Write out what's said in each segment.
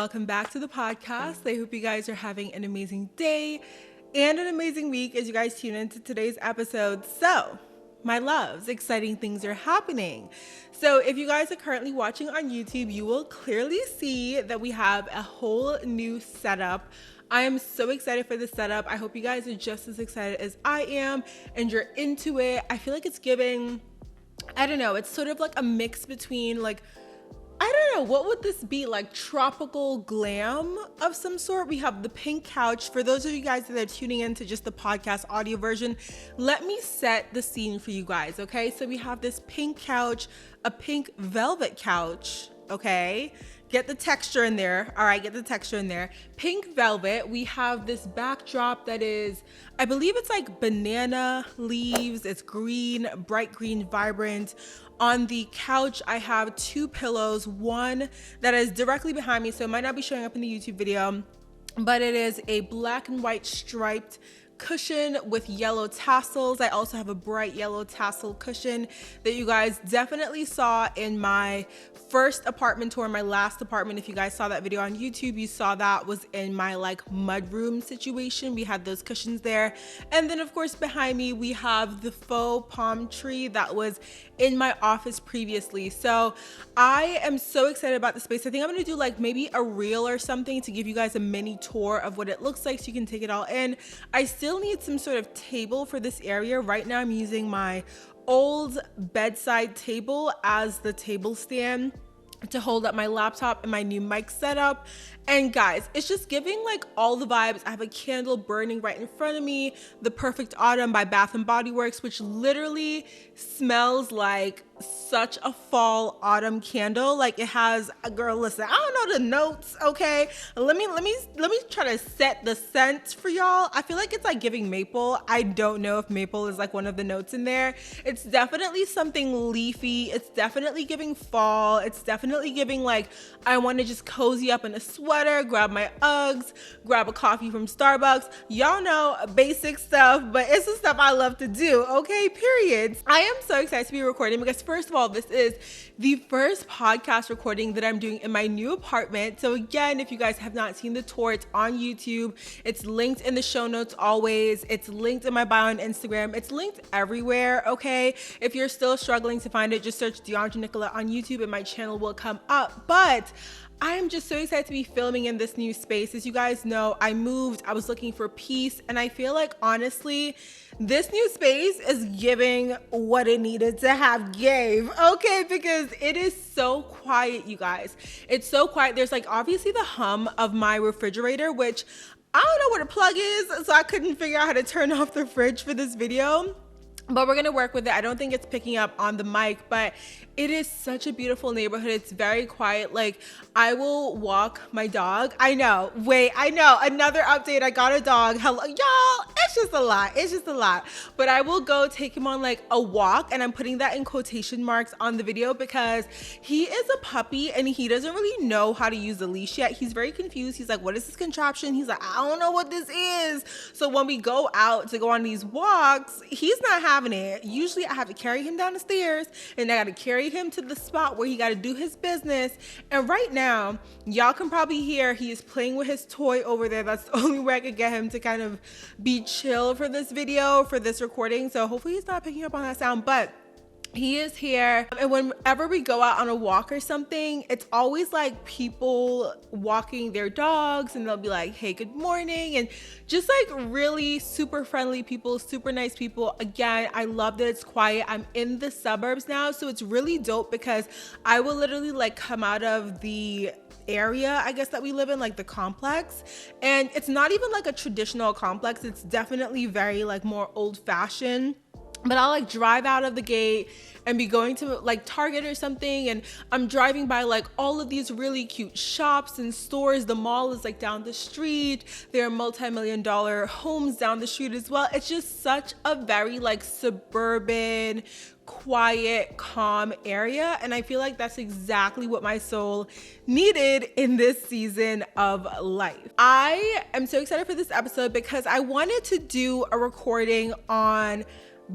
welcome back to the podcast. I hope you guys are having an amazing day and an amazing week as you guys tune into today's episode. So, my loves, exciting things are happening. So if you guys are currently watching on YouTube, you will clearly see that we have a whole new setup. I am so excited for this setup. I hope you guys are just as excited as I am and you're into it. I feel like it's giving, I don't know, it's sort of like a mix between like, I don't know, what would this be, like tropical glam of some sort? We have the pink couch. For those of you guys that are tuning into just the podcast audio version, let me set the scene for you guys, okay? So we have this pink couch, a pink velvet couch, okay? Get the texture in there. All right, get the texture in there. Pink velvet. We have this backdrop that is, I believe it's like banana leaves. It's green, bright green, vibrant. On the couch, I have two pillows. One that is directly behind me, so it might not be showing up in the YouTube video, but it is a black and white striped cushion with yellow tassels. I also have a bright yellow tassel cushion that you guys definitely saw in my first apartment tour, my last apartment. If you guys saw that video on YouTube, you saw that was in my like mudroom situation. We had those cushions there. And then of course behind me, we have the faux palm tree that was in my office previously. So I am so excited about the space. I think I'm gonna do like maybe a reel or something to give you guys a mini tour of what it looks like so you can take it all in. I still need some sort of table for this area. Right now I'm using my old bedside table as the table stand to hold up my laptop and my new mic setup. And guys, it's just giving like all the vibes. I have a candle burning right in front of me, the Perfect Autumn by Bath and Body Works, which literally smells like such a fall autumn candle. Like it has a girl, listen, I don't know the notes, okay? Let me try to set the scent for y'all. I feel like it's like giving maple. I don't know if maple is like one of the notes in there. It's definitely something leafy. It's definitely giving fall. It's definitely giving like I want to just cozy up in a sweater, grab my Uggs, grab a coffee from Starbucks. Y'all know basic stuff, but it's the stuff I love to do, okay? Period. I am so excited to be recording because first of all, this is the first podcast recording that I'm doing in my new apartment. So again, if you guys have not seen the tour, it's on YouTube. It's linked in the show notes always. It's linked in my bio on Instagram. It's linked everywhere, okay? If you're still struggling to find it, just search Dheandra Nicolette on YouTube and my channel will come up. But I am just so excited to be filming in this new space. As you guys know, I moved, I was looking for peace, and I feel like honestly, this new space is giving what it needed to have gave, okay? Because it is so quiet, you guys. It's so quiet. There's like obviously the hum of my refrigerator, which I don't know what a plug is, so I couldn't figure out how to turn off the fridge for this video. But we're gonna work with it. I don't think it's picking up on the mic, but it is such a beautiful neighborhood. It's very quiet. Like I will walk my dog. I know, another update. I got a dog. Hello, y'all. It's just a lot. It's just a lot. But I will go take him on like a walk, and I'm putting that in quotation marks on the video because he is a puppy and he doesn't really know how to use the leash yet. He's very confused. He's like, what is this contraption? He's like, I don't know what this is. So when we go out to go on these walks, he's not having it. Usually I have to carry him down the stairs and I got to carry him to the spot where he got to do his business. And right now, y'all can probably hear he is playing with his toy over there. That's the only way I could get him to kind of be chill for this video, for this recording. So hopefully he's not picking up on that sound, but he is here. And whenever we go out on a walk or something, it's always like people walking their dogs and they'll be like, hey, good morning. And just like really super friendly people, super nice people. Again, I love that it's quiet. I'm in the suburbs now. So it's really dope because I will literally like come out of the area, I guess, that we live in, like the complex. And it's not even like a traditional complex. It's definitely very like more old fashioned. But I'll like drive out of the gate and be going to like Target or something, and I'm driving by like all of these really cute shops and stores. The mall is like down the street. There are multi-million-dollar homes down the street as well. It's just such a very like suburban, quiet, calm area, and I feel like that's exactly what my soul needed in this season of life. I am so excited for this episode because I wanted to do a recording on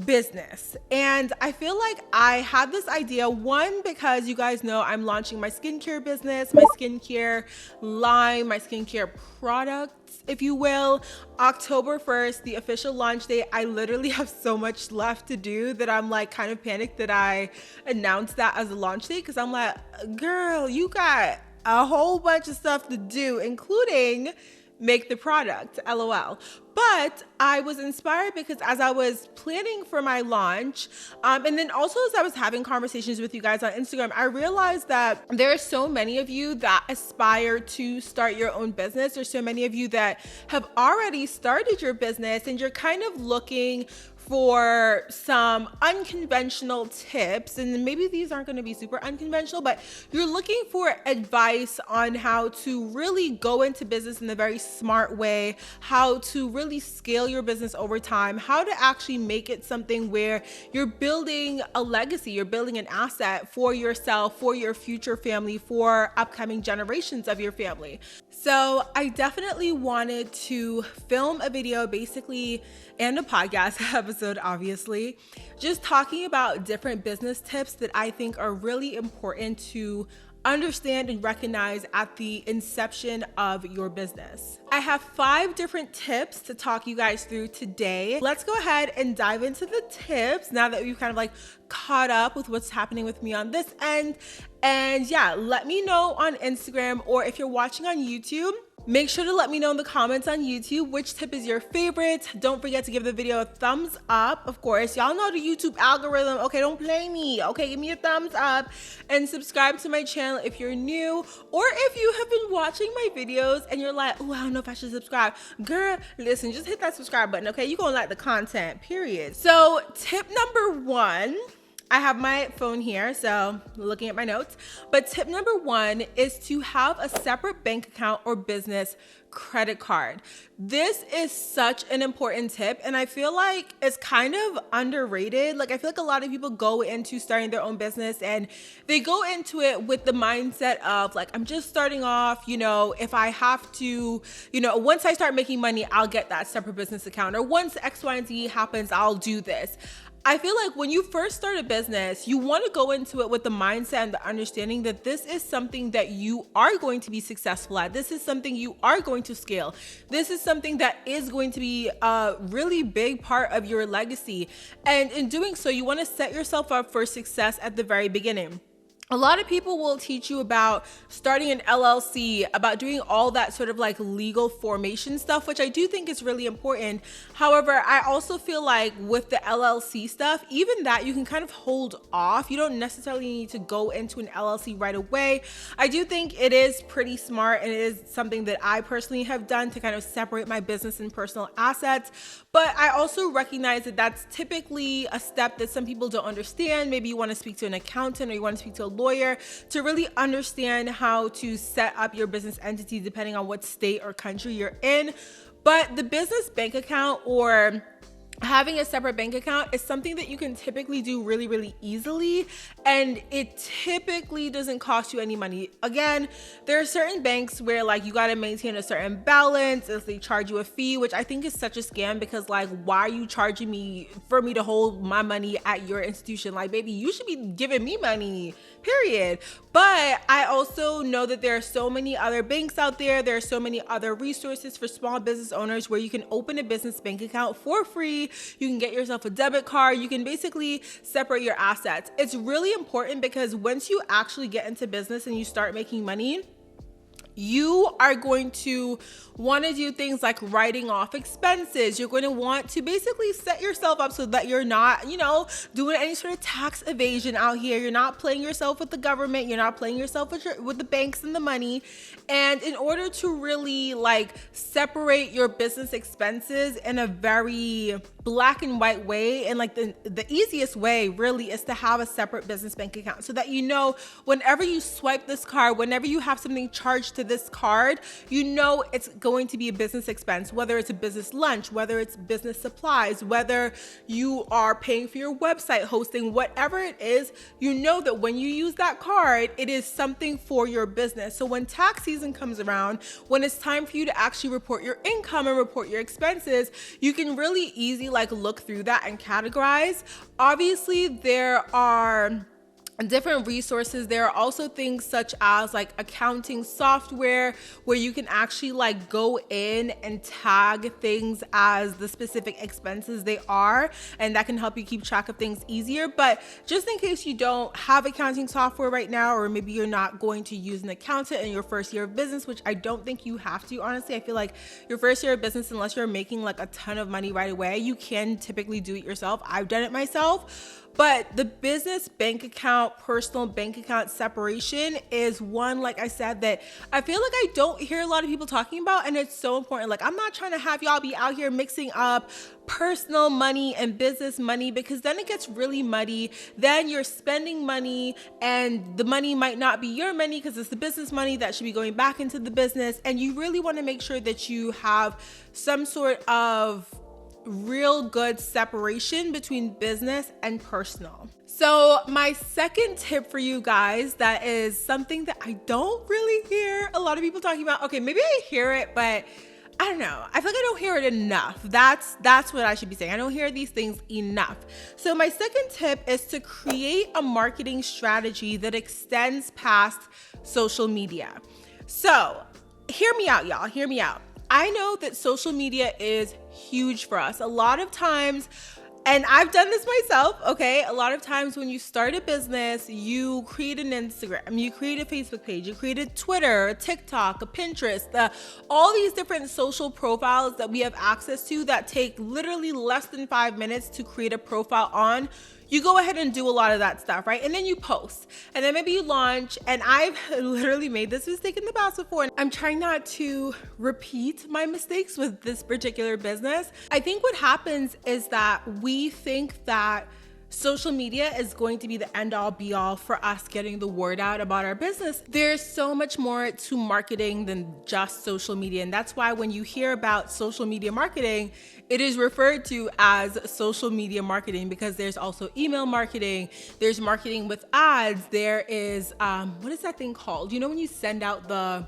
business. And I feel like I had this idea, one, because you guys know I'm launching my skincare business, my skincare line, my skincare products, if you will. October 1st, the official launch date. I literally have so much left to do that I'm like kind of panicked that I announced that as a launch date, because I'm like, girl, you got a whole bunch of stuff to do, including make the product, LOL. But I was inspired because as I was planning for my launch, and then also as I was having conversations with you guys on Instagram, I realized that there are so many of you that aspire to start your own business. There's so many of you that have already started your business and you're kind of looking for some unconventional tips, and maybe these aren't going to be super unconventional, but you're looking for advice on how to really go into business in a very smart way, how to really scale your business over time, how to actually make it something where you're building a legacy, you're building an asset for yourself, for your future family, for upcoming generations of your family. So I definitely wanted to film a video basically, and a podcast episode, obviously, just talking about different business tips that I think are really important to understand and recognize at the inception of your business. I have 5 different tips to talk you guys through today. Let's go ahead and dive into the tips now that we've kind of like caught up with what's happening with me on this end. And yeah, let me know on Instagram, or if you're watching on YouTube, make sure to let me know in the comments on YouTube which tip is your favorite. Don't forget to give the video a thumbs up. Of course, y'all know the YouTube algorithm. Okay, don't play me. Okay, give me a thumbs up and subscribe to my channel if you're new, or if you have been watching my videos and you're like, oh, I don't know if I should subscribe. Girl, listen, just hit that subscribe button, okay? You're gonna like the content, period. So tip number 1, I have my phone here, so looking at my notes. But tip number 1 is to have a separate bank account or business credit card. This is such an important tip, and I feel like it's kind of underrated. Like, I feel like a lot of people go into starting their own business and they go into it with the mindset of like, I'm just starting off, you know, if I have to, you know, once I start making money, I'll get that separate business account, or once X, Y, and Z happens, I'll do this. I feel like when you first start a business, you want to go into it with the mindset and the understanding that this is something that you are going to be successful at. This is something you are going to scale. This is something that is going to be a really big part of your legacy. And in doing so, you want to set yourself up for success at the very beginning. A lot of people will teach you about starting an LLC, about doing all that sort of like legal formation stuff, which I do think is really important. However, I also feel like with the LLC stuff, even that you can kind of hold off. You don't necessarily need to go into an LLC right away. I do think it is pretty smart, and it is something that I personally have done to kind of separate my business and personal assets. But I also recognize that that's typically a step that some people don't understand. Maybe you want to speak to an accountant, or you want to speak to a lawyer to really understand how to set up your business entity depending on what state or country you're in. But the business bank account, or having a separate bank account, is something that you can typically do really, really easily, and it typically doesn't cost you any money. Again, there are certain banks where like you got to maintain a certain balance if they charge you a fee, which I think is such a scam, because like, why are you charging me for me to hold my money at your institution? Like, baby, you should be giving me money, period. But I also know that there are so many other banks out there. There are so many other resources for small business owners where you can open a business bank account for free. You can get yourself a debit card. You can basically separate your assets. It's really important because once you actually get into business and you start making money, you are going to want to do things like writing off expenses. You're going to want to basically set yourself up so that you're not, you know, doing any sort of tax evasion out here. You're not playing yourself with the government. You're not playing yourself with the banks and the money. And in order to really like separate your business expenses in a very black and white way, and like the easiest way really is to have a separate business bank account, so that you know whenever you swipe this card, whenever you have something charged to this card, you know it's going to be a business expense, whether it's a business lunch, whether it's business supplies, whether you are paying for your website hosting, whatever it is, you know that when you use that card, it is something for your business. So when tax season comes around, when it's time for you to actually report your income and report your expenses, you can really easy look through that and categorize. Obviously, there are different resources. There are also things such as accounting software where you can actually go in and tag things as the specific expenses they are, and that can help you keep track of things easier. But just in case you don't have accounting software right now, or maybe you're not going to use an accountant in your first year of business, which I don't think you have to, honestly. I feel like your first year of business, unless you're making a ton of money right away, you can typically do it yourself. I've done it myself. But the business bank account, personal bank account separation is one, like I said, that I feel like I don't hear a lot of people talking about, and it's so important. I'm not trying to have y'all be out here mixing up personal money and business money, because then it gets really muddy. Then you're spending money and the money might not be your money because it's the business money that should be going back into the business. And you really want to make sure that you have some sort of real good separation between business and personal. So my second tip for you guys, that is something that I don't really hear a lot of people talking about. Okay, maybe I hear it, but I don't know. I feel like I don't hear it enough. That's what I should be saying. I don't hear these things enough. So my second tip is to create a marketing strategy that extends past social media. So hear me out, y'all. Hear me out. I know that social media is huge for us. A lot of times, and I've done this myself, okay? A lot of times when you start a business, you create an Instagram, you create a Facebook page, you create a Twitter, a TikTok, a Pinterest, all these different social profiles that we have access to that take literally less than 5 minutes to create a profile on. You go ahead and do a lot of that stuff, right? And then you post, and then maybe you launch. And I've literally made this mistake in the past before, and I'm trying not to repeat my mistakes with this particular business. I think what happens is that we think that social media is going to be the end all be all for us getting the word out about our business. There's so much more to marketing than just social media. And that's why when you hear about social media marketing, it is referred to as social media marketing, because there's also email marketing, there's marketing with ads, there is, what is that thing called? You know, when you send out the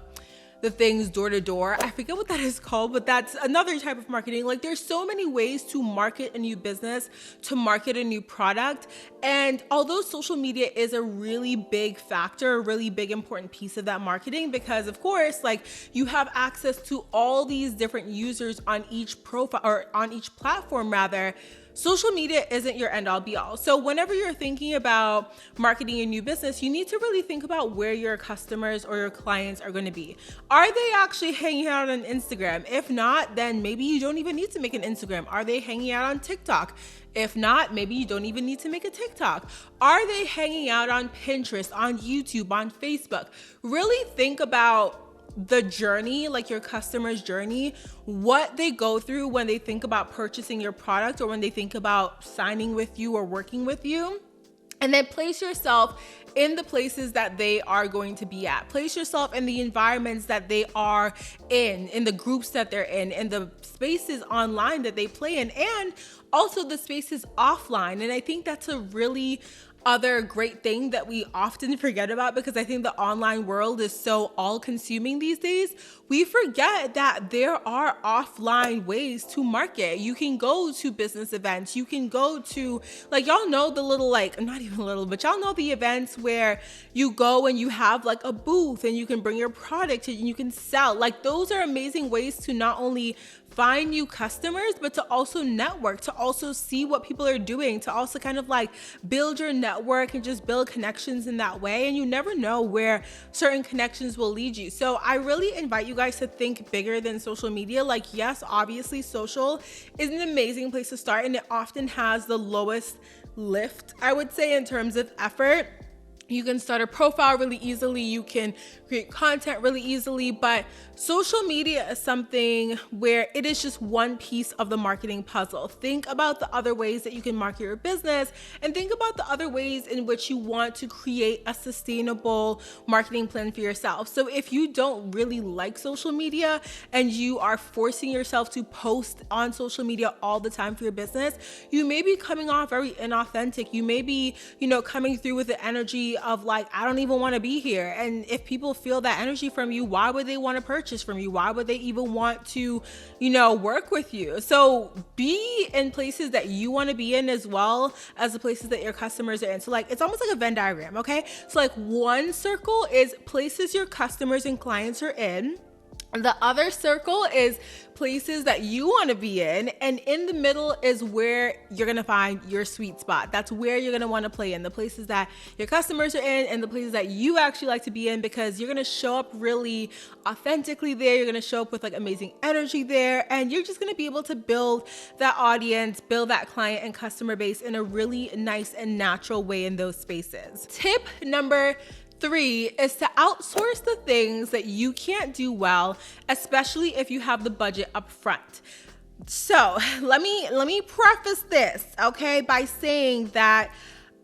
things door to door. I forget what that is called, but that's another type of marketing. There's so many ways to market a new business, to market a new product. And although social media is a really big factor, a really big important piece of that marketing, because of course, you have access to all these different users on each profile, or on each platform rather, social media isn't your end all be all. So whenever you're thinking about marketing a new business, you need to really think about where your customers or your clients are going to be. Are they actually hanging out on Instagram? If not, then maybe you don't even need to make an Instagram. Are they hanging out on TikTok? If not, maybe you don't even need to make a TikTok. Are they hanging out on Pinterest, on YouTube, on Facebook? Really think about the journey, your customer's journey, what they go through when they think about purchasing your product, or when they think about signing with you or working with you. And then place yourself in the places that they are going to be at. Place yourself in the environments that they are in the groups that they're in the spaces online that they play in, and also the spaces offline. And I think that's a really other great thing that we often forget about, because I think the online world is so all-consuming these days. We forget that there are offline ways to market. You can go to business events. You can go to, y'all know the little, not even little, but y'all know the events where you go and you have a booth and you can bring your product and you can sell. Those are amazing ways to not only find new customers, but to also network, to also see what people are doing, to also kind of build your network and just build connections in that way. And you never know where certain connections will lead you. So I really invite you guys to think bigger than social media. Yes, obviously social is an amazing place to start, and it often has the lowest lift, I would say, in terms of effort. You can start a profile really easily. You can create content really easily. But social media is something where it is just one piece of the marketing puzzle. Think about the other ways that you can market your business, and think about the other ways in which you want to create a sustainable marketing plan for yourself. So if you don't really like social media and you are forcing yourself to post on social media all the time for your business, you may be coming off very inauthentic. You may be, coming through with the energy of like, I don't even want to be here. And if people feel that energy from you, why would they want to purchase from you? Why would they even want to, work with you? So be in places that you want to be in as well as the places that your customers are in. So like, it's almost like a Venn diagram, okay? So like one circle is places your customers and clients are in. The other circle is places that you want to be in. And in the middle is where you're going to find your sweet spot. That's where you're going to want to play in, the places that your customers are in and the places that you actually like to be in, because you're going to show up really authentically there. You're going to show up with like amazing energy there. And you're just going to be able to build that audience, build that client and customer base in a really nice and natural way in those spaces. Tip number 3 is to outsource the things that you can't do well, especially if you have the budget up front. So let me preface this, okay, by saying that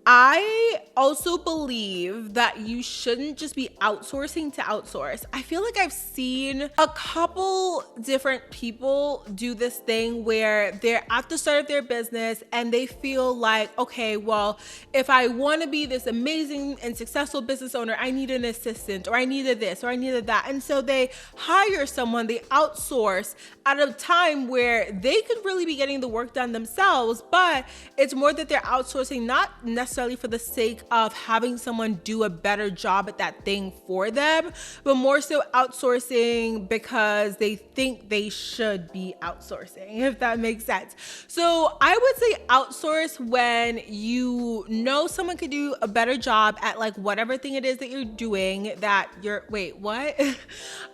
I also believe that you shouldn't just be outsourcing to outsource. I feel like I've seen a couple different people do this thing where they're at the start of their business and they feel like, okay, well, if I want to be this amazing and successful business owner, I need an assistant, or I needed this, or I needed that. And so they hire someone, they outsource at a time where they could really be getting the work done themselves, but it's more that they're outsourcing not necessarily for the sake of having someone do a better job at that thing for them, but more so outsourcing because they think they should be outsourcing, if that makes sense. So I would say outsource when you know someone could do a better job at like whatever thing it is that you're doing that you're, wait, what?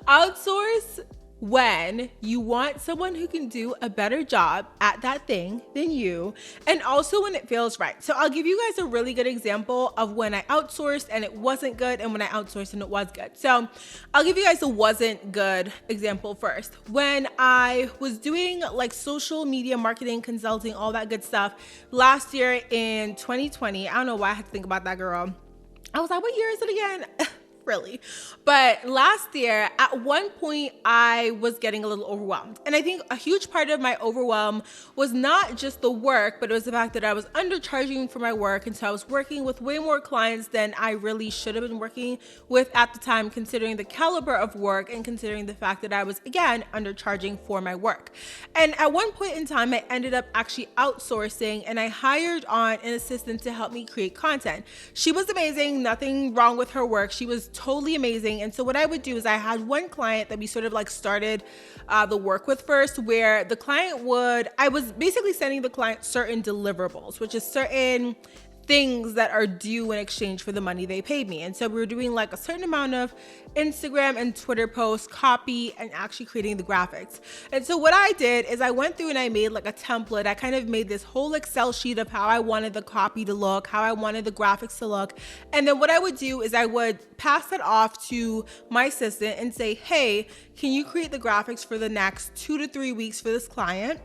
Outsource when you want someone who can do a better job at that thing than you, and also when it feels right. So I'll give you guys a really good example of when I outsourced and it wasn't good, and when I outsourced and it was good. So I'll give you guys a wasn't good example first. When I was doing like social media marketing, consulting, all that good stuff last year in 2020, I don't know why I had to think about that, girl. I was like, what year is it again? Really. But last year, at one point, I was getting a little overwhelmed. And I think a huge part of my overwhelm was not just the work, but it was the fact that I was undercharging for my work. And so I was working with way more clients than I really should have been working with at the time, considering the caliber of work and considering the fact that I was, again, undercharging for my work. And at one point in time, I ended up actually outsourcing, and I hired on an assistant to help me create content. She was amazing. Nothing wrong with her work. She was totally amazing. And so what I would do is I had one client that we sort of like started the work with first, where the client I was basically sending the client certain deliverables, which is certain things that are due in exchange for the money they paid me. And so we were doing like a certain amount of Instagram and Twitter posts, copy, and actually creating the graphics. And so what I did is I went through and I made like a template. I kind of made this whole Excel sheet of how I wanted the copy to look, how I wanted the graphics to look. And then what I would do is I would pass that off to my assistant and say, hey, can you create the graphics for the next 2 to 3 weeks for this client?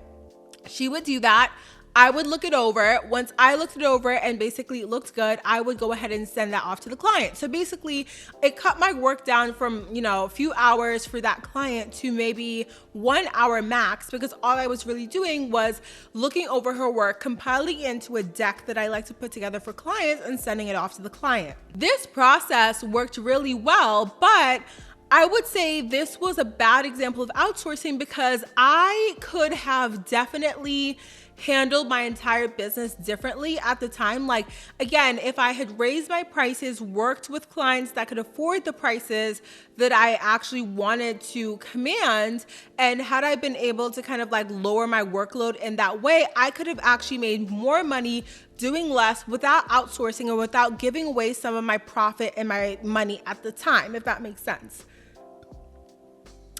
She would do that. I would look it over. Once I looked it over and basically it looked good, I would go ahead and send that off to the client. So basically it cut my work down from, a few hours for that client to maybe 1 hour max, because all I was really doing was looking over her work, compiling it into a deck that I like to put together for clients and sending it off to the client. This process worked really well, but I would say this was a bad example of outsourcing because I could have definitely handled my entire business differently at the time. Like, again, if I had raised my prices, worked with clients that could afford the prices that I actually wanted to command, and had I been able to kind of like lower my workload in that way, I could have actually made more money doing less without outsourcing or without giving away some of my profit and my money at the time, if that makes sense.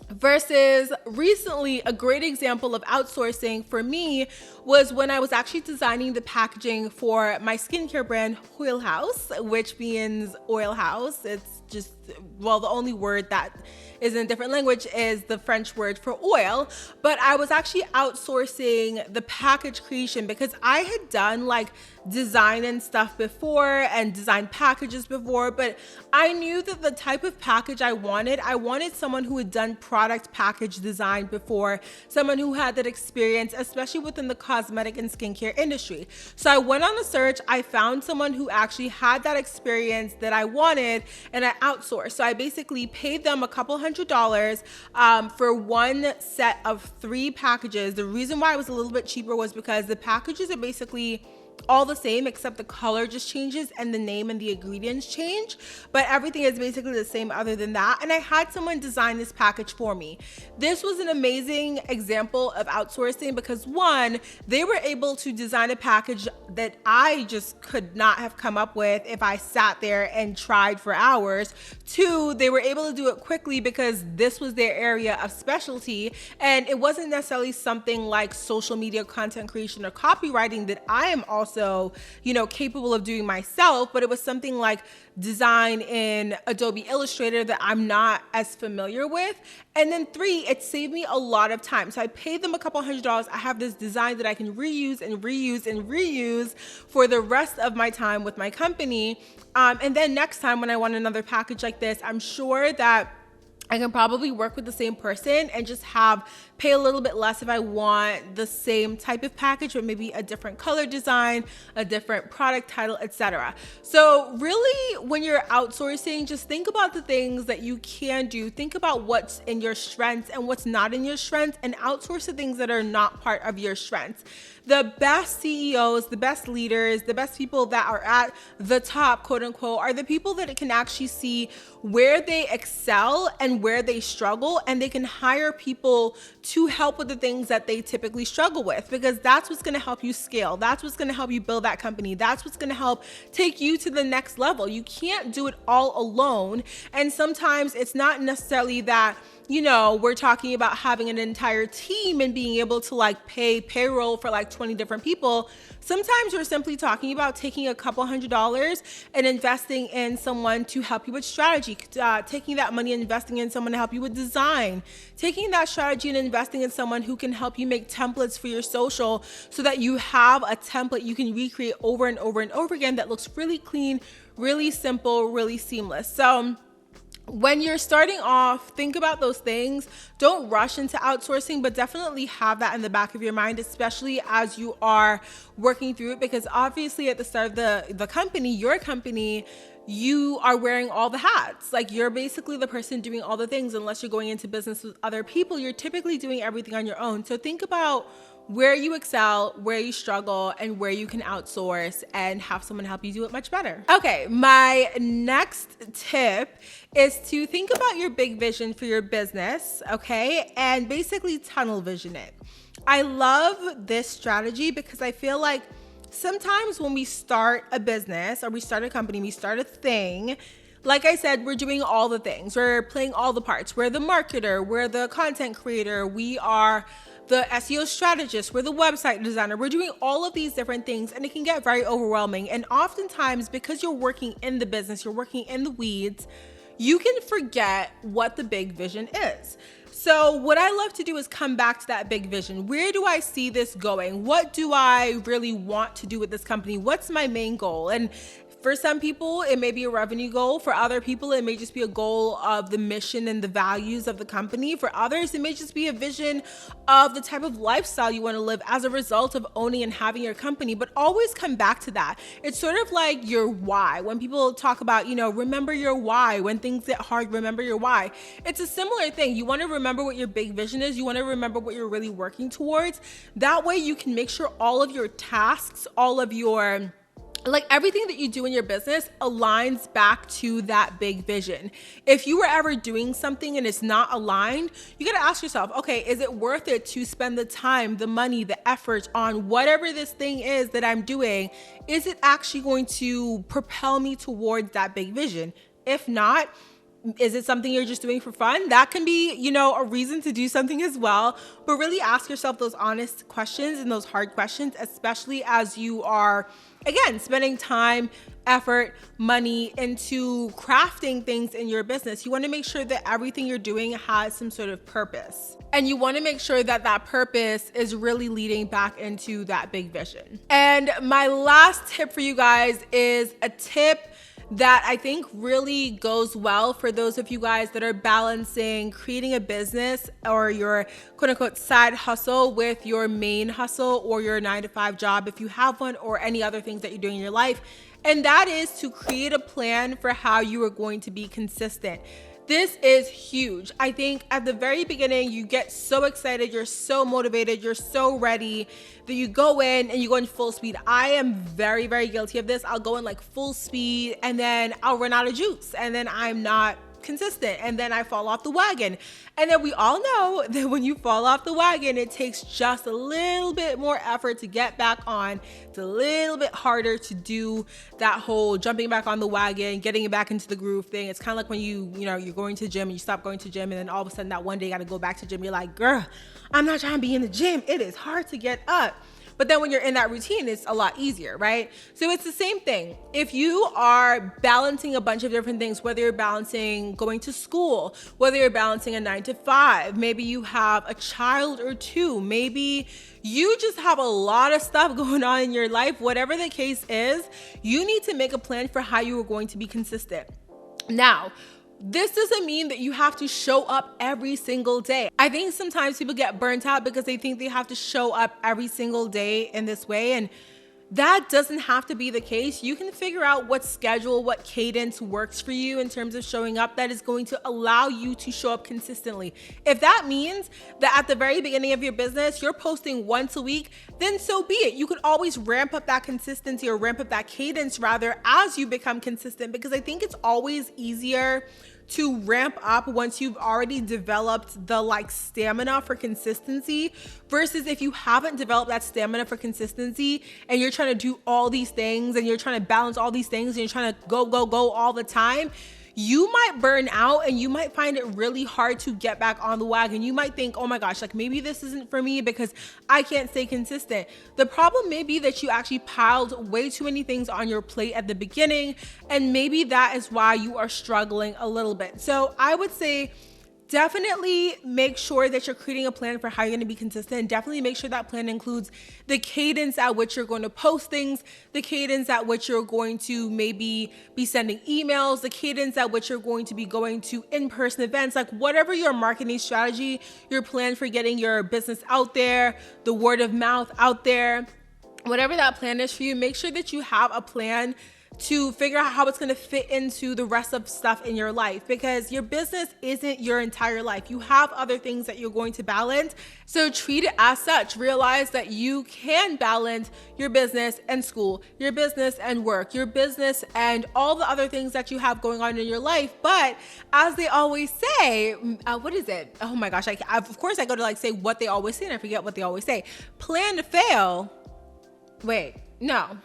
Versus recently, a great example of outsourcing for me was when I was actually designing the packaging for my skincare brand, Oil House, which means oil house. It's just, well, the only word that is in a different language is the French word for oil. But I was actually outsourcing the package creation because I had done like design and stuff before and design packages before, but I knew that the type of package I wanted someone who had done product package design before, someone who had that experience, especially within the cosmetic and skincare industry. So I went on a search, I found someone who actually had that experience that I wanted, and I outsourced. So I basically paid them a couple $100 for one set of 3 packages. The reason why it was a little bit cheaper was because the packages are basically all the same, except the color just changes and the name and the ingredients change, but everything is basically the same other than that. And I had someone design this package for me. This was an amazing example of outsourcing because, one, they were able to design a package that I just could not have come up with if I sat there and tried for hours. 2, they were able to do it quickly because this was their area of specialty, and it wasn't necessarily something like social media content creation or copywriting that I am also, capable of doing myself, but it was something like design in Adobe Illustrator that I'm not as familiar with. And then 3, it saved me a lot of time. So I paid them a couple $100. I have this design that I can reuse and reuse and reuse for the rest of my time with my company. And then next time when I want another package like this, I'm sure that I can probably work with the same person and just pay a little bit less if I want the same type of package, but maybe a different color design, a different product title, etc. So really, when you're outsourcing, just think about the things that you can do. Think about what's in your strengths and what's not in your strengths, and outsource the things that are not part of your strengths. The best CEOs, the best leaders, the best people that are at the top, quote unquote, are the people that can actually see where they excel and where they struggle, and they can hire people to help with the things that they typically struggle with, because that's what's going to help you scale. That's what's going to help you build that company. That's what's going to help take you to the next level. You can't do it all alone. And sometimes it's not necessarily that, we're talking about having an entire team and being able to pay payroll for 20 different people. Sometimes we're simply talking about taking a couple $100 and investing in someone to help you with strategy, taking that money and investing in someone to help you with design, taking that strategy and investing in someone who can help you make templates for your social so that you have a template you can recreate over and over and over again that looks really clean, really simple, really seamless. So when you're starting off, think about those things. Don't rush into outsourcing, but definitely have that in the back of your mind, especially as you are working through it, because obviously at the start of the company, your company, you are wearing all the hats. You're basically the person doing all the things. Unless you're going into business with other people, you're typically doing everything on your own. So think about where you excel, where you struggle, and where you can outsource and have someone help you do it much better. Okay, my next tip is to think about your big vision for your business, okay? And basically tunnel vision it. I love this strategy because I feel like sometimes when we start a business or we start a company, we start a thing, like I said, we're doing all the things. We're playing all the parts. We're the marketer, we're the content creator, we are the SEO strategist, we're the website designer. We're doing all of these different things, and it can get very overwhelming. And oftentimes, because you're working in the business, you're working in the weeds, you can forget what the big vision is. So what I love to do is come back to that big vision. Where do I see this going? What do I really want to do with this company? What's my main goal? And for some people, it may be a revenue goal. For other people, it may just be a goal of the mission and the values of the company. For others, it may just be a vision of the type of lifestyle you want to live as a result of owning and having your company. But always come back to that. It's sort of like your why. When people talk about, remember your why. When things get hard, remember your why. It's a similar thing. You want to remember what your big vision is. You want to remember what you're really working towards. That way you can make sure all of your tasks, all of your everything that you do in your business aligns back to that big vision. If you were ever doing something and it's not aligned, you got to ask yourself, okay, is it worth it to spend the time, the money, the effort on whatever this thing is that I'm doing? Is it actually going to propel me towards that big vision? If not, Is it something you're just doing for fun? That can be, a reason to do something as well. But really ask yourself those honest questions and those hard questions, especially as you are, again, spending time, effort, money into crafting things in your business. You want to make sure that everything you're doing has some sort of purpose. And you want to make sure that that purpose is really leading back into that big vision. And my last tip for you guys is a tip that I think really goes well for those of you guys that are balancing creating a business or your quote unquote side hustle with your main hustle or your 9-to-5 job if you have one, or any other things that you're doing in your life. And that is to create a plan for how you are going to be consistent. This is huge. I think at the very beginning, you get so excited, you're so motivated, you're so ready that you go in and you go in full speed. I am very, very guilty of this. I'll go in like full speed and then I'll run out of juice and then I'm not consistent and then I fall off the wagon. And then we all know that when you fall off the wagon, it takes just a little bit more effort to get back on. It's a little bit harder to do that whole jumping back on the wagon, getting it back into the groove thing. It's kind of like when you're going to the gym and you stop going to the gym and then all of a sudden that one day you got to go back to the gym. You're like, girl, I'm not trying to be in the gym. It is hard to get up. But then when you're in that routine, it's a lot easier, right? So it's the same thing. If you are balancing a bunch of different things, whether you're balancing going to school, whether you're balancing a 9-to-5, maybe you have a child or two, maybe you just have a lot of stuff going on in your life, whatever the case is, you need to make a plan for how you are going to be consistent. Now, this doesn't mean that you have to show up every single day. I think sometimes people get burnt out because they think they have to show up every single day in this way. And that doesn't have to be the case. You can figure out what schedule, what cadence works for you in terms of showing up that is going to allow you to show up consistently. If that means that at the very beginning of your business, you're posting once a week, then so be it. You can always ramp up that consistency or ramp up that cadence rather as you become consistent, because I think it's always easier to ramp up once you've already developed the stamina for consistency versus if you haven't developed that stamina for consistency and you're trying to do all these things and you're trying to balance all these things and you're trying to go all the time. You might burn out and you might find it really hard to get back on the wagon. You might think, oh my gosh, maybe this isn't for me because I can't stay consistent. The problem may be that you actually piled way too many things on your plate at the beginning, and maybe that is why you are struggling a little bit. So I would say definitely make sure that you're creating a plan for how you're going to be consistent. Definitely make sure that plan includes the cadence at which you're going to post things, the cadence at which you're going to maybe be sending emails, the cadence at which you're going to be going to in-person events, whatever your marketing strategy, your plan for getting your business out there, the word of mouth out there, whatever that plan is for you, make sure that you have a plan to figure out how it's going to fit into the rest of stuff in your life, because your business isn't your entire life. You have other things that you're going to balance. So treat it as such. Realize that you can balance your business and school, your business and work, your business and all the other things that you have going on in your life. But as they always say, what is it? Oh my gosh. Of course I go to say what they always say and I forget what they always say. Plan to fail. Wait, no.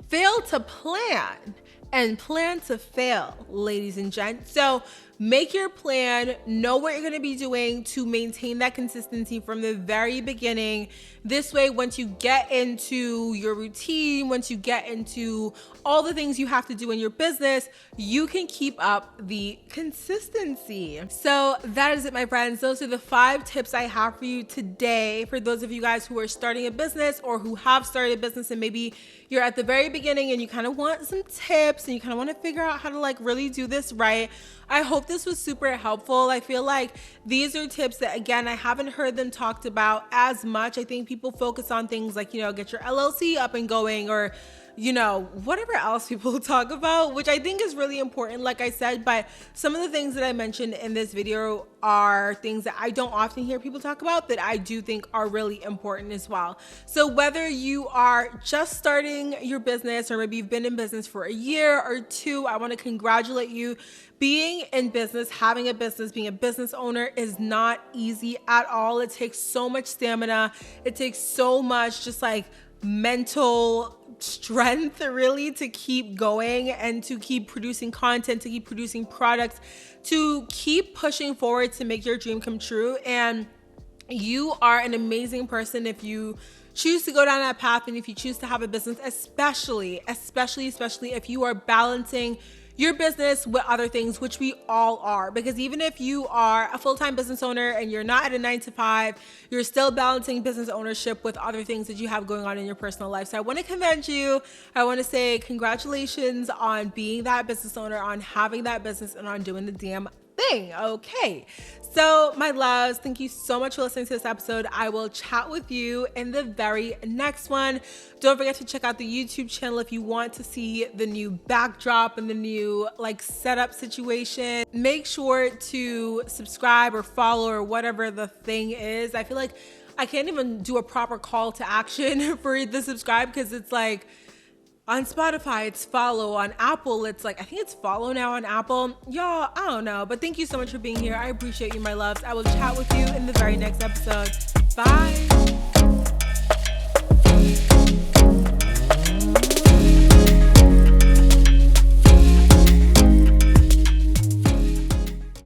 Fail to plan and plan to fail, ladies and gents. So make your plan, know what you're going to be doing to maintain that consistency from the very beginning. This way, once you get into your routine, once you get into all the things you have to do in your business, you can keep up the consistency. So that is it, my friends. Those are the 5 tips I have for you today. For those of you guys who are starting a business or who have started a business and maybe you're at the very beginning and you kind of want some tips and you kind of want to figure out how to really do this right. I hope this was super helpful. I feel like these are tips that, again, I haven't heard them talked about as much. I think people focus on things like, get your LLC up and going, or whatever else people talk about, which I think is really important, like I said. But some of the things that I mentioned in this video are things that I don't often hear people talk about that I do think are really important as well. So whether you are just starting your business or maybe you've been in business for a year or 2, I want to congratulate you. Being in business, having a business, being a business owner is not easy at all. It takes so much stamina. It takes so much mental strength really to keep going and to keep producing content, to keep producing products, to keep pushing forward to make your dream come true. And you are an amazing person if you choose to go down that path, and if you choose to have a business, especially if you are balancing your business with other things, which we all are. Because even if you are a full-time business owner and you're not at a 9-to-5, you're still balancing business ownership with other things that you have going on in your personal life. So I want to commend you. I want to say congratulations on being that business owner, on having that business, and on doing the damn thing. Okay. So my loves, thank you so much for listening to this episode. I will chat with you in the very next one. Don't forget to check out the YouTube channel if you want to see the new backdrop and the new setup situation. Make sure to subscribe or follow or whatever the thing is. I feel like I can't even do a proper call to action for the subscribe, because it's on Spotify, it's follow. On Apple, it's I think it's follow now on Apple. Y'all, I don't know. But thank you so much for being here. I appreciate you, my loves. I will chat with you in the very next episode. Bye.